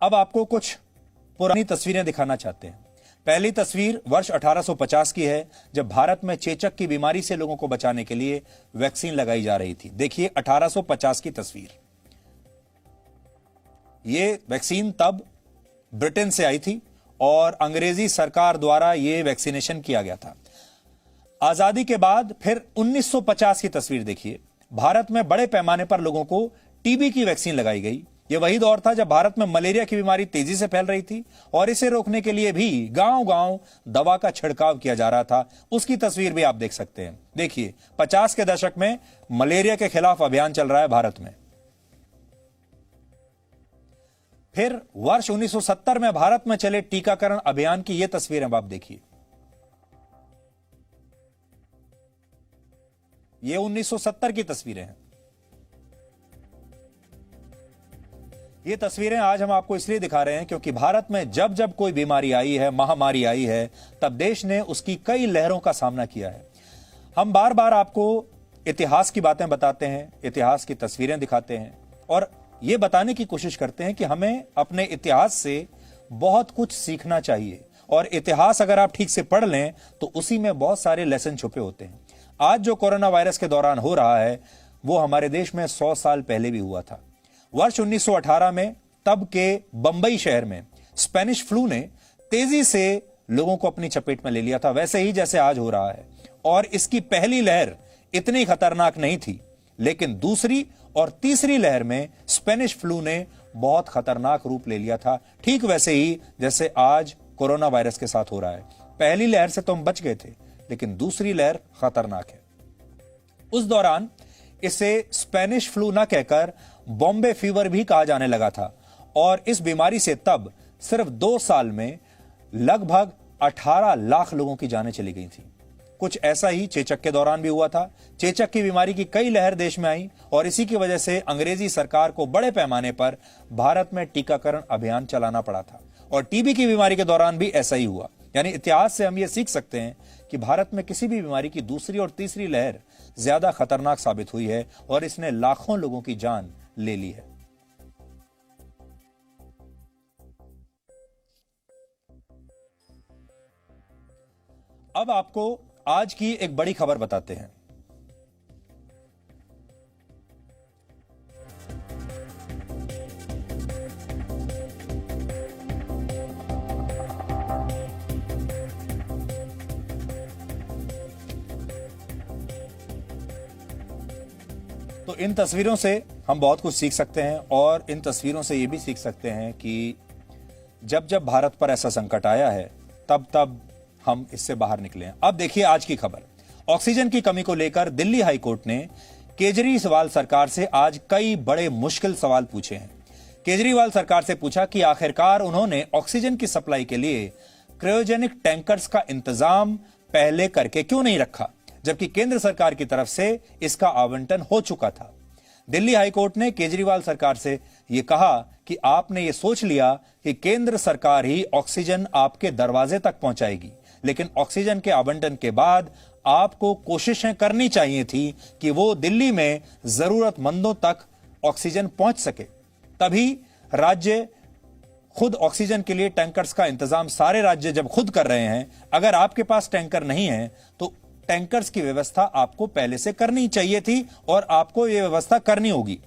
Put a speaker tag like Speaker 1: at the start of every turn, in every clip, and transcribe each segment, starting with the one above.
Speaker 1: अब आपको कुछ पुरानी तस्वीरें दिखाना चाहते हैं। पहली तस्वीर वर्ष 1850 की है, जब भारत में चेचक की बीमारी से लोगों को बचाने के लिए वैक्सीन लगाई जा रही थी। देखिए 1850 की तस्वीर। यह वैक्सीन तब ब्रिटेन से आई थी और अंग्रेजी सरकार द्वारा यह वैक्सीनेशन किया गया था। आजादी के बाद फिर 1950 की तस्वीर देखिए। भारत में बड़े पैमाने पर लोगों को टीबी की वैक्सीन लगाई गई। यह वही दौर था जब भारत में मलेरिया की बीमारी तेजी से फैल रही थी और इसे रोकने के लिए भी गांव-गांव दवा का छिड़काव किया जा रहा था। उसकी तस्वीर भी आप देख सकते हैं। देखिए 50 के दशक में मलेरिया के खिलाफ अभियान चल रहा है भारत में। फिर वर्ष 1970 में भारत में चले टीकाकरण अभियान की यह तस्वीर अब आप देखिए। ये 1970 की तस्वीरें हैं। ये तस्वीरें आज हम आपको इसलिए दिखा रहे हैं क्योंकि भारत में जब जब कोई बीमारी आई है, महामारी आई है, तब देश ने उसकी कई लहरों का सामना किया है। हम बार बार आपको इतिहास की बातें बताते हैं, इतिहास की तस्वीरें दिखाते हैं और यह बताने की कोशिश करते हैं कि हमें अपने इतिहास से बहुत कुछ सीखना चाहिए। और इतिहास अगर आप ठीक से पढ़ लें तो उसी में बहुत सारे लेसन छुपे होते हैं। आज जो कोरोना वायरस के दौरान हो रहा है वो हमारे देश में 100 साल पहले भी हुआ था। वर्ष 1918 में तब के बंबई शहर में स्पेनिश फ्लू ने तेजी से लोगों को अपनी चपेट में ले लिया था, वैसे ही जैसे आज हो रहा है। और इसकी पहली लहर इतनी खतरनाक नहीं थी, लेकिन दूसरी और तीसरी लहर में स्पेनिश फ्लू ने बहुत खतरनाक रूप ले लिया था, ठीक वैसे ही जैसे आज कोरोना वायरस के साथ हो रहा है। पहली लहर से तो हम बच गए थे, लेकिन दूसरी लहर खतरनाक है। उस दौरान इसे स्पेनिश फ्लू ना कहकर बॉम्बे फीवर भी कहा जाने लगा था और इस बीमारी से तब सिर्फ 2 साल में लगभग 18 लाख लोगों की जानें चली गई थी। कुछ ऐसा ही चेचक के दौरान भी हुआ था। चेचक की बीमारी की कई लहर देश में आई और इसी की वजह से अंग्रेजी सरकार को बड़े पैमाने पर भारत में टीकाकरण अभियान चलाना पड़ा था। और टीबी की बीमारी के दौरान भी ऐसा ही हुआ। यानी इतिहास से हम ये सीख सकते हैं कि भारत में किसी भी बीमारी की दूसरी और तीसरी लहर ज्यादा खतरनाक साबित हुई है और इसने लाखों लोगों की जान ले ली है। अब आपको आज की एक बड़ी खबर बताते हैं। तो इन तस्वीरों से हम बहुत कुछ सीख सकते हैं और इन तस्वीरों से यह भी सीख सकते हैं कि जब जब भारत पर ऐसा संकट आया है तब तब हम इससे बाहर निकले हैं। अब देखिए आज की खबर। ऑक्सीजन की कमी को लेकर दिल्ली हाई कोर्ट ने केजरीवाल सरकार से आज कई बड़े मुश्किल सवाल पूछे हैं। केजरीवाल सरकार से पूछा कि आखिरकार उन्होंने ऑक्सीजन की सप्लाई के लिए क्रायोजेनिक टैंकर्स का इंतजाम पहले करके क्यों नहीं रखा, जबकि केंद्र सरकार की तरफ से इसका आवंटन हो चुका था। दिल्ली हाईकोर्ट ने केजरीवाल सरकार से यह कहा कि आपने ये सोच लिया कि केंद्र सरकार ही ऑक्सीजन आपके दरवाजे तक पहुंचाएगी, लेकिन ऑक्सीजन के आवंटन के बाद आपको कोशिशें करनी चाहिए थी कि वो दिल्ली में जरूरतमंदों तक ऑक्सीजन पहुंच सके। तभी राज्य खुद ऑक्सीजन के लिए टैंकर्स का इंतजाम सारे राज्य जब खुद कर रहे हैं, अगर आपके पास टैंकर नहीं है तो टैंकर्स की व्यवस्था आपको पहले से करनी चाहिए थी और आपको यह व्यवस्था करनी होगी।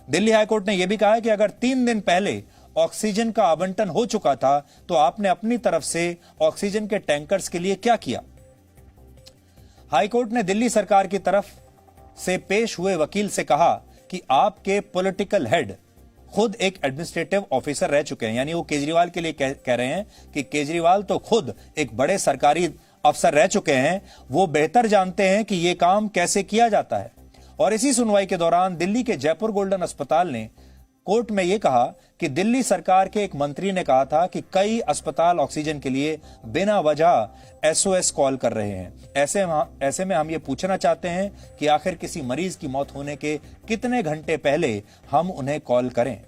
Speaker 1: दिल्ली हाईकोर्ट ने यह भी कहा कि अगर 3 दिन पहले ऑक्सीजन का आवंटन हो चुका था तो आपने अपनी तरफ से ऑक्सीजन के टैंकर्स के लिए क्या किया। हाईकोर्ट ने दिल्ली सरकार की तरफ से पेश हुए वकील से कहा कि आपके पॉलिटिकल हेड खुद एक एडमिनिस्ट्रेटिव ऑफिसर रह चुके हैं। यानी वो केजरीवाल के लिए कह रहे हैं कि केजरीवाल तो खुद एक बड़े सरकारी अफसर रह चुके हैं, वो बेहतर जानते हैं कि यह काम कैसे किया जाता है। और इसी सुनवाई के दौरान दिल्ली के जयपुर गोल्डन अस्पताल ने कोर्ट में यह कहा कि दिल्ली सरकार के एक मंत्री ने कहा था कि कई अस्पताल ऑक्सीजन के लिए बिना वजह एसओएस कॉल कर रहे हैं। ऐसे में हम ये पूछना चाहते हैं कि आखिर किसी मरीज की मौत होने के कितने घंटे पहले हम उन्हें कॉल करें।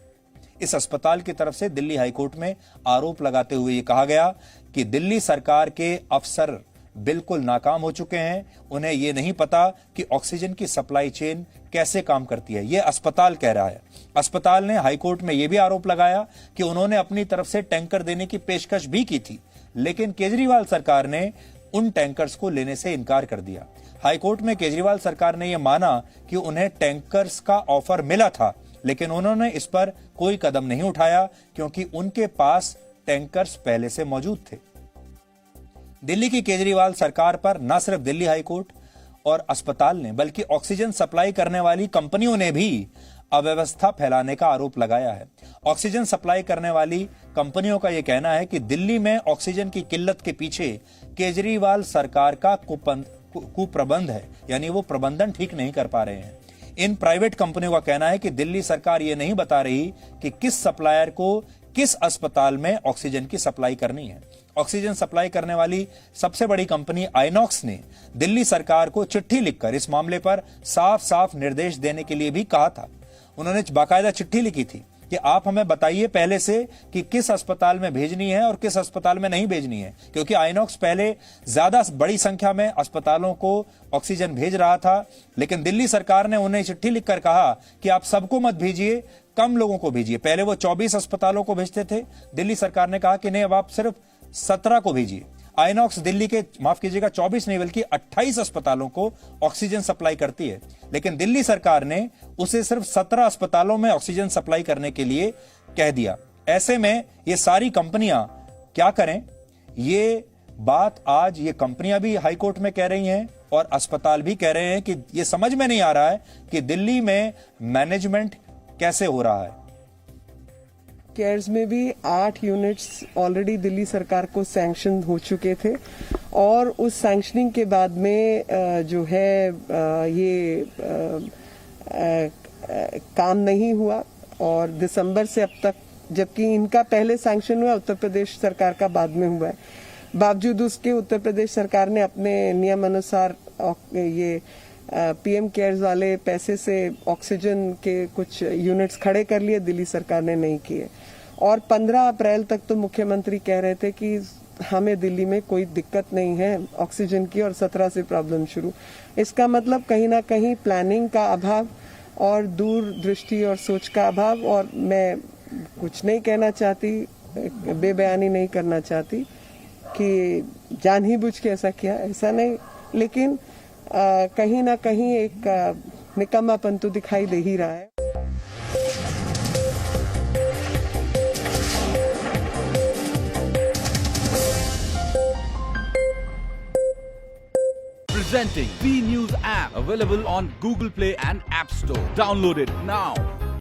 Speaker 1: इस अस्पताल की तरफ से दिल्ली हाईकोर्ट में आरोप लगाते हुए यह कहा गया कि दिल्ली सरकार के अफसर बिल्कुल नाकाम हो चुके हैं। उन्हें यह नहीं पता कि ऑक्सीजन की सप्लाई चेन कैसे काम करती है। यह अस्पताल कह रहा है। अस्पताल ने हाईकोर्ट में यह भी आरोप लगाया कि उन्होंने अपनी तरफ से टैंकर देने की पेशकश भी की थी, लेकिन केजरीवाल सरकार ने उन टैंकर्स को लेने से इनकार कर दिया। हाईकोर्ट में केजरीवाल सरकार ने यह माना कि उन्हें टैंकर्स का ऑफर मिला था, लेकिन उन्होंने इस पर कोई कदम नहीं उठाया क्योंकि उनके पास टैंकर्स पहले से मौजूद थे। दिल्ली की केजरीवाल सरकार पर न सिर्फ दिल्ली हाईकोर्ट और अस्पताल ने, बल्कि ऑक्सीजन सप्लाई करने वाली कंपनियों ने भी अव्यवस्था फैलाने का आरोप लगाया है। ऑक्सीजन सप्लाई करने वाली कंपनियों का यह कहना है कि दिल्ली में ऑक्सीजन की किल्लत के पीछे केजरीवाल सरकार का कुप्रबंध है, यानी वो प्रबंधन ठीक नहीं कर पा रहे हैं। इन प्राइवेट कंपनियों का कहना है कि दिल्ली सरकार ये नहीं बता रही कि किस सप्लायर को किस अस्पताल में ऑक्सीजन की सप्लाई करनी है। ऑक्सीजन सप्लाई करने वाली सबसे बड़ी कंपनी आइनॉक्स ने दिल्ली सरकार को चिट्ठी लिखकर इस मामले पर साफ साफ निर्देश देने के लिए भी कहा था। उन्होंने बाकायदा चिट्ठी लिखी थी कि आप हमें बताइए पहले से कि किस अस्पताल में भेजनी है और किस अस्पताल में नहीं भेजनी है, क्योंकि आइनॉक्स पहले ज्यादा बड़ी संख्या में अस्पतालों को ऑक्सीजन भेज रहा था, लेकिन दिल्ली सरकार ने उन्हें चिट्ठी लिखकर कहा कि आप सबको मत भेजिए, कम लोगों को भेजिए। पहले वो 24 अस्पतालों को भेजते थे, दिल्ली सरकार ने कहा कि नहीं, अब आप सिर्फ 17 को भेजिए। आइनॉक्स दिल्ली के, माफ कीजिएगा, 24 नहीं बल्कि 28 अस्पतालों को ऑक्सीजन सप्लाई करती है, लेकिन दिल्ली सरकार ने उसे सिर्फ 17 अस्पतालों में ऑक्सीजन सप्लाई करने के लिए कह दिया। ऐसे में ये सारी कंपनियां क्या करें? ये बात आज ये कंपनियां भी हाईकोर्ट में कह रही हैं और अस्पताल भी कह रहे हैं कि ये समझ में नहीं आ रहा है कि दिल्ली में मैनेजमेंट कैसे हो रहा है।
Speaker 2: केयर्स में भी 8 यूनिट्स ऑलरेडी दिल्ली सरकार को सैंक्शन हो चुके थे और उस सैंक्शनिंग के बाद में जो है ये काम नहीं हुआ और दिसंबर से अब तक, जबकि इनका पहले सैंक्शन हुआ, उत्तर प्रदेश सरकार का बाद में हुआ है, बावजूद उसके उत्तर प्रदेश सरकार ने अपने नियम अनुसार ये पीएम केयर्स वाले पैसे से ऑक्सीजन के कुछ यूनिट्स खड़े कर लिए, दिल्ली सरकार ने नहीं किए। और 15 अप्रैल तक तो मुख्यमंत्री कह रहे थे कि हमें दिल्ली में कोई दिक्कत नहीं है ऑक्सीजन की, और 17 से प्रॉब्लम शुरू। इसका मतलब कहीं ना कहीं प्लानिंग का अभाव और दूरदृष्टि और सोच का अभाव। और मैं कुछ नहीं कहना चाहती, बेबयानी नहीं करना चाहती कि जानबूझ के ऐसा किया, ऐसा नहीं, लेकिन कहीं ना कहीं एक निकम्मापन तो दिखाई दे ही रहा है।
Speaker 3: Presenting B News app, available on Google Play and App Store. Download it now.